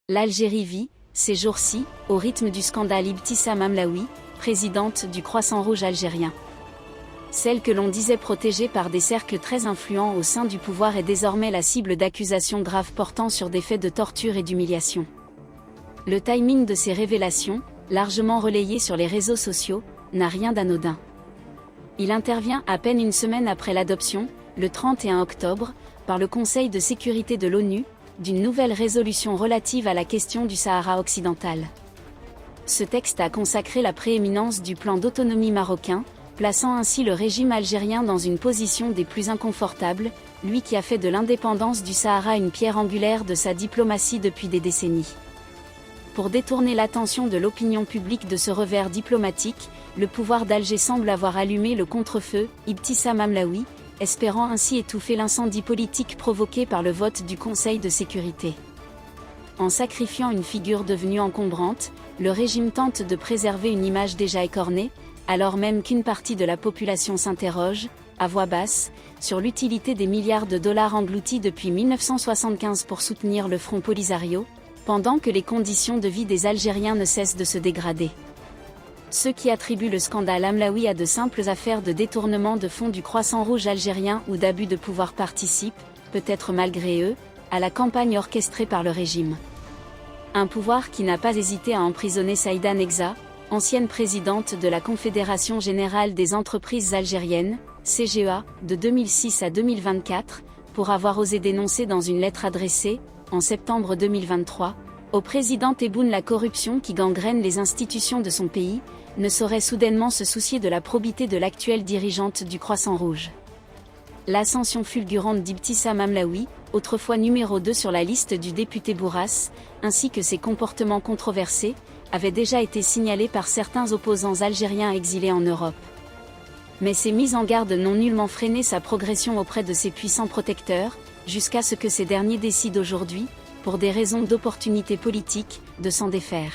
L'Algérie vit, ces jours-ci, au rythme du scandale Ibtissam Hamlaoui, présidente du Croissant Rouge algérien. Celle que l'on disait protégée par des cercles très influents au sein du pouvoir est désormais la cible d'accusations graves portant sur des faits de torture et d'humiliation. Le timing de ces révélations, largement relayé sur les réseaux sociaux, n'a rien d'anodin. Il intervient à peine une semaine après l'adoption, le 31 octobre, par le Conseil de sécurité de l'ONU, d'une nouvelle résolution relative à la question du Sahara occidental. Ce texte a consacré la prééminence du plan d'autonomie marocain, plaçant ainsi le régime algérien dans une position des plus inconfortables, lui qui a fait de l'indépendance du Sahara une pierre angulaire de sa diplomatie depuis des décennies. Pour détourner l'attention de l'opinion publique de ce revers diplomatique, le pouvoir d'Alger semble avoir allumé le contre-feu, Ibtissam Hamlaoui, espérant ainsi étouffer l'incendie politique provoqué par le vote du Conseil de sécurité. En sacrifiant une figure devenue encombrante, le régime tente de préserver une image déjà écornée, alors même qu'une partie de la population s'interroge, à voix basse, sur l'utilité des milliards de dollars engloutis depuis 1975 pour soutenir le Front Polisario, pendant que les conditions de vie des Algériens ne cessent de se dégrader. Ceux qui attribuent le scandale Hamlaoui à de simples affaires de détournement de fonds du Croissant Rouge algérien ou d'abus de pouvoir participent, peut-être malgré eux, à la campagne orchestrée par le régime. Un pouvoir qui n'a pas hésité à emprisonner Saïda Negza, ancienne présidente de la Confédération Générale des Entreprises Algériennes, CGEA, de 2006 à 2024, pour avoir osé dénoncer dans une lettre adressée, en septembre 2023, au président Tebboune la corruption qui gangrène les institutions de son pays, ne saurait soudainement se soucier de la probité de l'actuelle dirigeante du Croissant Rouge. L'ascension fulgurante d'Ibtissam Hamlaoui, autrefois numéro 2 sur la liste du député Bourras, ainsi que ses comportements controversés, avaient déjà été signalés par certains opposants algériens exilés en Europe. Mais ces mises en garde n'ont nullement freiné sa progression auprès de ses puissants protecteurs, jusqu'à ce que ces derniers décident aujourd'hui, pour des raisons d'opportunité politique, de s'en défaire.